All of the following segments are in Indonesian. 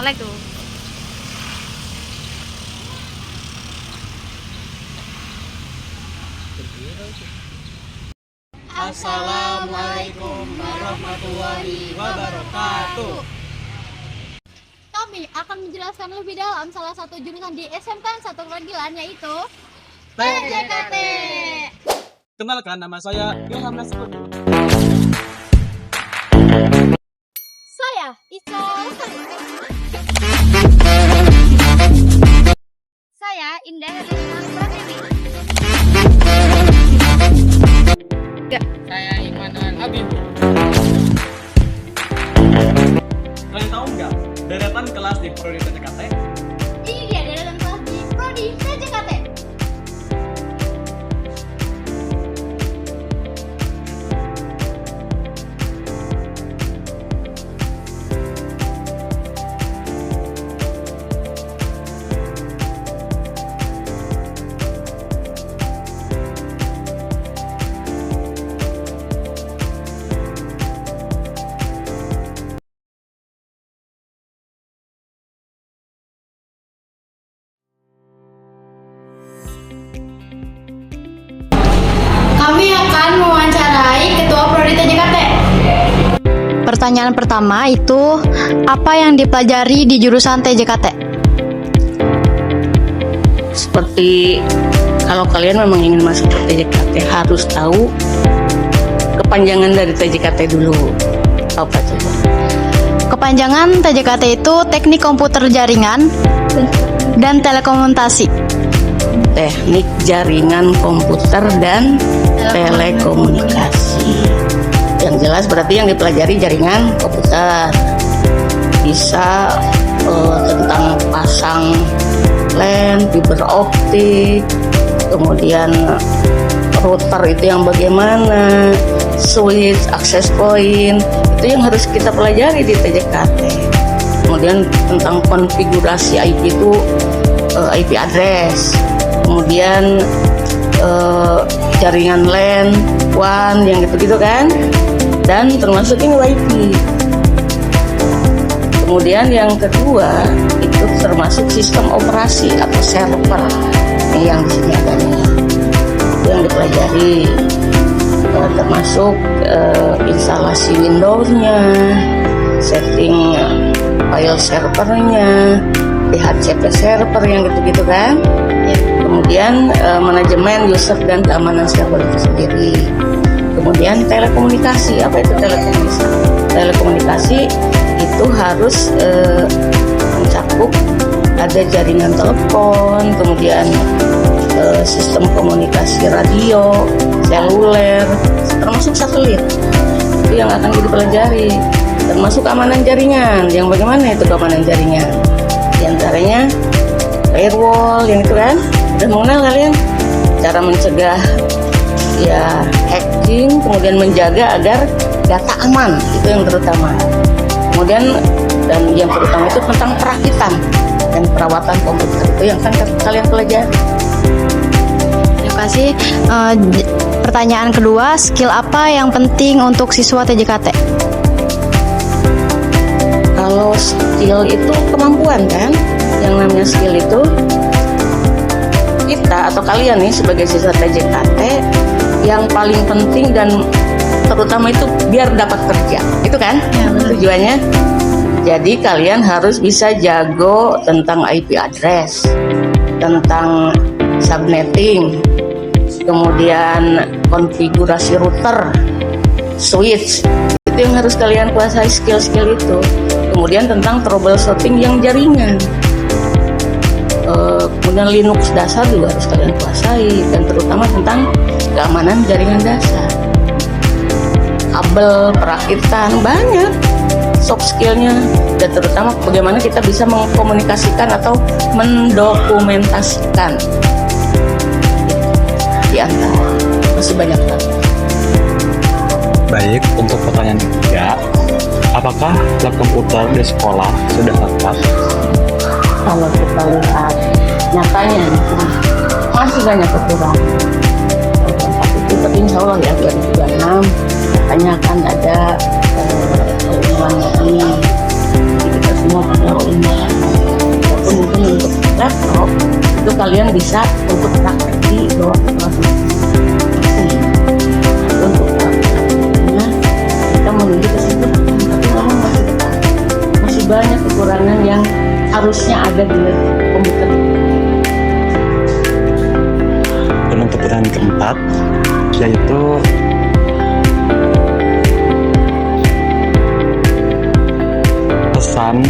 Assalamualaikum. Assalamualaikum warahmatullahi wabarakatuh. Kami akan menjelaskan lebih dalam salah satu jurusan di SMK 1 Kerangilan, yaitu TJKT. Kenalkan, nama saya Ilham Nasruddin. Saya Ica. Saya Indah Herlina Pratiwi. Saya Imanan Habib. Kalian tahu nggak deretan kelas di Prodi TJKT? Ini dia deretan kelas di Prodi TJKT. Kami akan mewawancarai Ketua Prodi TJKT. Pertanyaan pertama itu, apa yang dipelajari di jurusan TJKT? Seperti kalau kalian memang ingin masuk ke TJKT harus tahu kepanjangan dari TJKT dulu. Apa coba? Kepanjangan TJKT itu Teknik Komputer Jaringan dan Telekomunikasi. Teknik jaringan komputer dan telekomunikasi. Yang jelas berarti yang dipelajari jaringan komputer. Bisa tentang pasang LAN, fiber optik, kemudian router itu yang bagaimana, switch, access point, itu yang harus kita pelajari di TJKT. Kemudian tentang konfigurasi IP itu IP address, kemudian jaringan LAN, WAN yang gitu-gitu kan, dan termasuk ini WiFi. Kemudian yang kedua itu termasuk sistem operasi atau server yang di sini adanya, itu yang dipelajari, termasuk instalasi Windows-nya, setting file servernya, DHCP server yang gitu-gitu kan. Kemudian manajemen user dan keamanan server itu sendiri. Kemudian telekomunikasi, apa itu telekomunikasi? Telekomunikasi itu harus mencakup ada jaringan telepon, kemudian sistem komunikasi radio, seluler, termasuk satelit. Itu yang akan kita pelajari. Termasuk keamanan jaringan, yang bagaimana itu keamanan jaringan? Di antaranya firewall yang itu kan, udah mengenal kalian cara mencegah ya hacking, kemudian menjaga agar data aman, itu yang terutama. Kemudian dan yang terutama itu tentang perakitan dan perawatan komputer, itu yang kan kalian pelajari. Terima kasih. Pertanyaan kedua, skill apa yang penting untuk siswa TJKT? Kalau skill itu kemampuan kan, yang namanya skill itu kita atau kalian nih sebagai siswa TJKT yang paling penting dan terutama itu biar dapat kerja, itu kan tujuannya. Jadi kalian harus bisa jago tentang IP address, tentang subnetting, kemudian konfigurasi router, switch, itu yang harus kalian kuasai, skill-skill itu. Kemudian tentang troubleshooting yang jaringan, kemudian Linux dasar juga harus kalian kuasai, dan terutama tentang keamanan jaringan dasar, kabel, perakitan, banyak soft skillnya, dan terutama bagaimana kita bisa mengkomunikasikan atau mendokumentasikan di antara masih banyak lagi. Baik, untuk pertanyaan ketiga, apakah lab komputer di sekolah sudah lengkap? Kalau kita lihat nyatanya masih banyak kekurangan. Tapi insya Allah ya 2026 katanya akan ada pengumuman lagi. Jadi kita semua pakai ini. Ataupun mungkin untuk laptop itu kalian bisa untuk praktek di bawah kelas. Untuk prakteknya kita menuju ke situ, tapi memang masih banyak kekurangan yang harusnya ada di komputer. Dan untuk pertanyaan keempat, yaitu pesan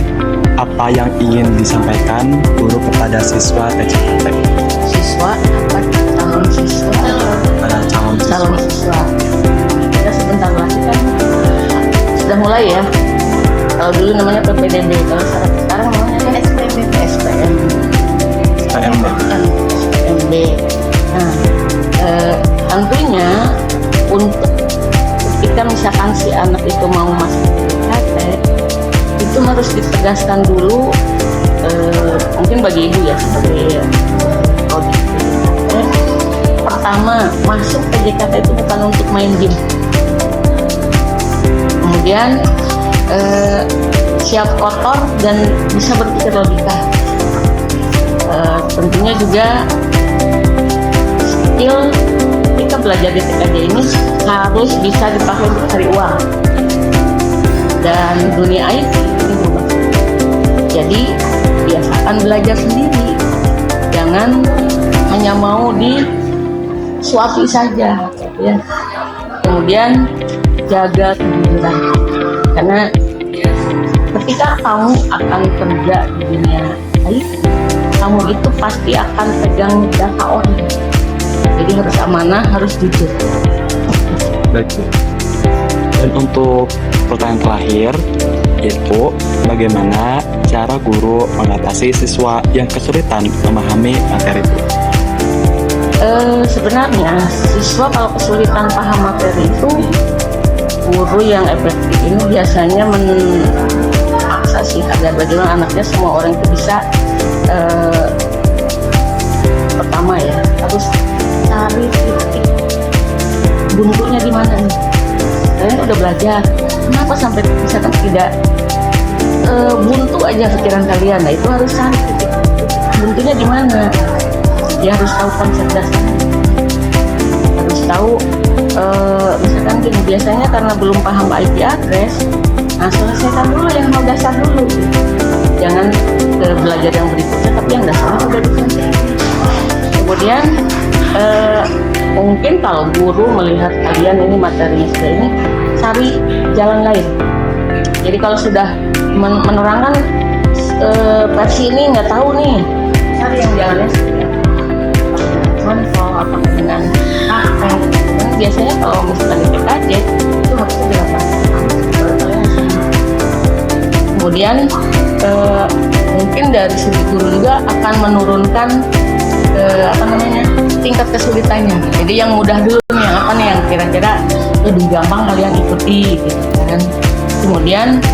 apa yang ingin disampaikan guru kepada siswa TJKT? Siswa apa calon siswa? Pada calon Siswa. Kita sebentar lagi kan sudah mulai ya. Kalau dulu namanya PPDB, kalau sekarang namanya SPM. SPMB. Nah, tentunya untuk ketika misalkan si anak itu mau masuk TJKT, itu harus ditegaskan dulu, mungkin bagi ibu ya sebagai prodi TJKT. Pertama, masuk TJKT itu bukan untuk main game. Kemudian siap kotor dan bisa berpikir logika. Tentunya juga skill ketika belajar di TKJ ini harus bisa dipakai untuk cari uang. Dan dunia IT ini berubah. Jadi biasakan belajar sendiri, jangan hanya mau disuapi saja, ya. Kemudian jaga kejujuran, karena ketika kamu akan kerja di dunia IT, kamu itu pasti akan pegang data orang. Jadi harus amanah, harus jujur. Baik, Bu. Dan untuk pertanyaan terakhir, yaitu bagaimana cara guru mengatasi siswa yang kesulitan memahami materi itu? Sebenarnya siswa kalau kesulitan paham materi itu, guru yang efektif ini biasanya memaksa sih agar bagaimana anaknya semua orang itu bisa pertama ya harus cari titik buntunya di mana nih. Kalian udah belajar, kenapa sampai misalkan tidak buntu aja pikiran kalian? Nah itu harus cari titik buntunya di mana. Dia harus tahu konsep dasar, harus tahu misalkan gini, biasanya karena belum paham IP address, nah selesaikan dulu yang mau dasar dulu. Jangan belajar yang berikutnya, tapi yang dasarnya udah diselesaikan. Kemudian mungkin kalau guru melihat kalian ini materinya sudah ini, cari jalan lain. Jadi kalau sudah menerangkan versi ini nggak tahu nih, cari yang jalannya contoh apa dengan praktek. Dan biasanya kalau misalkan di TKJ itu harusnya dilakukan. Kemudian mungkin dari segi guru juga akan menurunkan tingkat kesulitannya. Jadi yang mudah dulu nih, yang apa nih yang kira-kira lebih gampang kalian ikuti gitu kan. Kemudian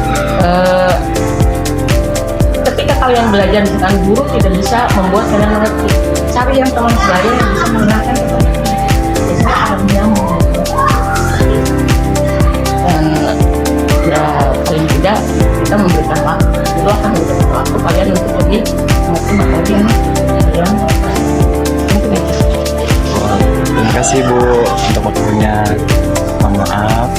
ketika kalian belajar dengan guru tidak bisa membuat kalian mengerti, cari yang teman sebaya yang bisa menerangkan biasanya akan nyambung. Dan ya paling tidak kita memberikan waktu, dulu akan memberikan waktu kalian untuk lebih mengerti materi yang kalian. Terima kasih Bu untuk waktunya. Mohon maaf